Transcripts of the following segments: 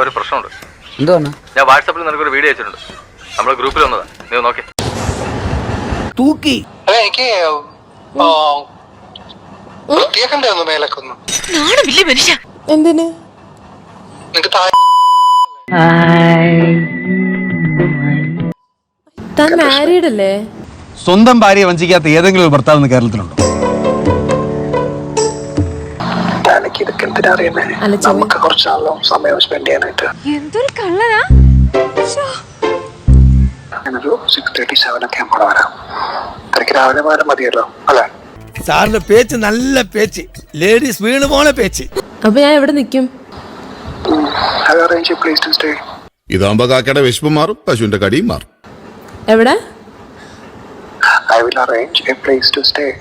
ഒരു പ്രശ്നമുണ്ട്. എന്താണ്? ഞാൻ വാട്സാപ്പിൽ നിനക്കൊരു വീഡിയോ അയച്ചിട്ടുണ്ട്. നമ്മുടെ ഗ്രൂപ്പിൽ വന്നതാ, നീ നോക്കി തൂക്കി. എനിക്ക് എന്തിന് താൻ മാരീഡ് അല്ലേ? സ്വന്തം ഭാര്യയെ വഞ്ചിക്കാത്ത ഏതെങ്കിലും ഒരു ഭർത്താവ് കേരളത്തിലുണ്ടോ? നമുക്ക് കുറച്ചാണല്ലോ സമയം സ്പെൻഡ് ചെയ്യാനായിട്ട്. എന്തൊരു കള്ളനാ. ഞാനൊരു 6:37 ഒക്കെ ആകുമ്പോൾ വരാം. തിരക്ക് രാവിലെ വരാൻ മതിയല്ലോ അല്ലെ? സാറിന്റെ പേച്ച് നല്ല പേച്ച്, ലേഡീസ് വീണ് പോണ പേച്ച്. അപ്പൊ ഞാൻ എവിടെ നിക്കും? ഇതാകുമ്പോ കാക്കയുടെ വിശപ്പ് മാറും, പശുവിന്റെ കടിയും മാറും. എവിടെ? I will arrange a place to stay.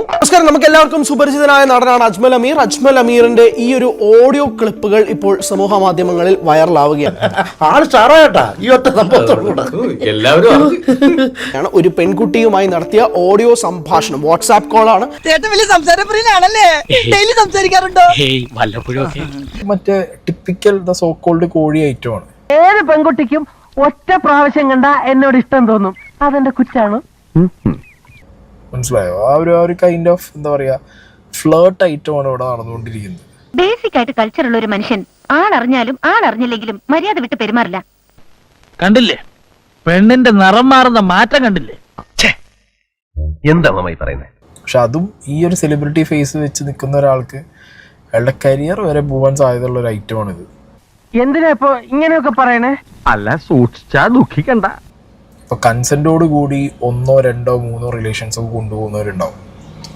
നമസ്കാരം. നമുക്ക് എല്ലാവർക്കും സുപരിചിതനായ നടനാണ് അജ്മൽ അമീർ. അജ്മൽ അമീറിന്റെ ഈ ഒരു ഓഡിയോ ക്ലിപ്പുകൾ ഇപ്പോൾ സമൂഹ മാധ്യമങ്ങളിൽ വൈറലാവുകയാണ്. ഒരു പെൺകുട്ടിയുമായി നടത്തിയ ഓഡിയോ സംഭാഷണം, വാട്സാപ്പ് കോളാണ്. മറ്റേ ടിപ്പിക്കൽ സോ കോൾഡ് കോഴി ഐറ്റം ആണ്. ഏത് പെൺകുട്ടിക്കും ഒറ്റ പ്രാവശ്യം കണ്ട എന്നോട് ഇഷ്ടം തോന്നും, അതെന്റെ കുറ്റാണ്. മനസ്സിലായോ? ആ ഒരു കൈൻഡ് ഓഫ് എന്താ പറയാ ഫ്ലേർട്ട് ഐറ്റം ആണ് ഇവിടെ നടന്നുകൊണ്ടിരിക്കുന്നത്. ബേസിക് ആയിട്ട് കൾച്ചർ ഉള്ള ഒരു മനുഷ്യൻ ആളറിഞ്ഞാലും ആളറിഞ്ഞില്ലെങ്കിലും മര്യാദ വിട്ട് പെരുമാറില്ല. കണ്ടില്ലേ പെണ്ണിന്റെ നിറം മാറുന്ന മാറ്റം കണ്ടില്ലേ? എന്താ പറയുന്നത്? പക്ഷെ അതും ഈ ഒരു സെലിബ്രിറ്റി ഫേസ് വെച്ച് നിൽക്കുന്ന ഒരാൾക്ക് അയാളുടെ കരിയർ വരെ പോകാൻ സാധ്യതയുള്ള ഒരു ഐറ്റം ആണിത്. എന്തിനാ ഇപ്പൊ ഇങ്ങനെയൊക്കെ പറയണേ? അല്ല, സൂക്ഷിച്ചാ ദുഃഖിക്കണ്ട. ഇപ്പൊ കൺസെന്റോട് കൂടി 1, 2, 3 റിലേഷൻസ് ഒക്കെ കൊണ്ടുപോകുന്നവരുണ്ടാവും.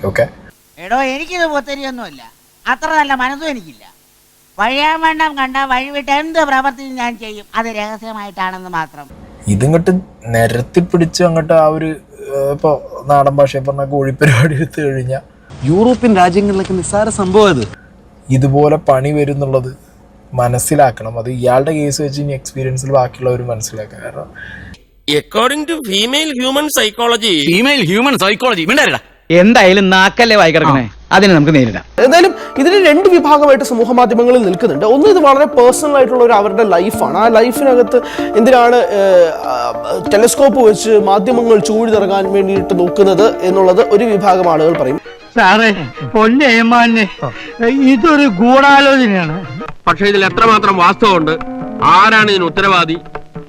ഓക്കെ, എടോ എനിക്കിത് പൊത്തരിയൊന്നുമില്ല, അത്ര നല്ല മനസ്സും എനിക്കില്ല. വഴിയാൻ വേണ്ടാം കണ്ട വഴിവിട്ട് എന്ത് പ്രവർത്തിയും ഞാൻ ചെയ്യും, അത് രഹസ്യമായിട്ടാണെന്ന് മാത്രം. ഇതിങ്ങോട്ട് നിരത്തിപ്പിടിച്ച് അങ്ങോട്ട് ആ ഒരു ഇപ്പൊ നാടൻ ഭാഷയെ പറഞ്ഞ കോഴിപ്പരിപാടി എടുത്തു കഴിഞ്ഞാൽ യൂറോപ്യൻ രാജ്യങ്ങളിലൊക്കെ നിസ്സാര സംഭവം ഇതുപോലെ പണി വരുന്നുള്ളത് മനസ്സിലാക്കണം. അത് ഇയാളുടെ കേസ് വെച്ച് ഇനി എക്സ്പീരിയൻസിൽ ബാക്കിയുള്ളവർ മനസ്സിലാക്കാം. കാരണം according to female human psychology എന്തായാലും നാക്കല്ലേ വായി കിടക്കണേ, അതിനെ നമുക്ക് നേരിടാം. എന്തായാലും ഇതിന് രണ്ട് വിഭാഗമായിട്ട് സമൂഹ മാധ്യമങ്ങളിൽ നിൽക്കുന്നുണ്ട്. ഒന്ന്, ഇത് വളരെ പേഴ്സണൽ ആയിട്ടുള്ള ഒരു അവരുടെ ലൈഫാണ്. ആ ലൈഫിനകത്ത് എന്തിനാണ് ടെലസ്കോപ്പ് വെച്ച് മാധ്യമങ്ങൾ ചൂഴ്ന്നിറങ്ങാൻ വേണ്ടിയിട്ട് നോക്കുന്നത് എന്നുള്ളത് ഒരു വിഭാഗം ആളുകൾ പറയും. സാറേ പൊന്നേമാനെ, ഇതൊരു ഗൂഢാലോചനയാണ്. പക്ഷെ ഇതിൽ എത്രമാത്രം വാസ്തവമുണ്ട്, ആരാണ് ഇതിന് ഉത്തരവാദി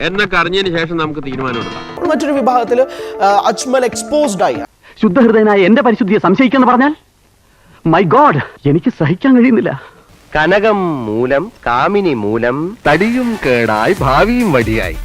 എന്നൊക്കെ അറിഞ്ഞതിന് ശേഷം നമുക്ക് തീരുമാനമെടുക്കാം. മറ്റൊരു വിഭാഗത്തിൽ അജ്മൽ എക്സ്പോസ്ഡ് ആയി. ശുദ്ധഹൃദയനായ എന്റെ പരിശുദ്ധിയെ സംശയിക്കെന്ന് പറഞ്ഞാൽ മൈ ഗോഡ്, എനിക്ക് സഹിക്കാൻ കഴിയുന്നില്ല. കനകം മൂലം കാമിനി മൂലം തടിയും കേടായി ഭാവിയും വടിയായി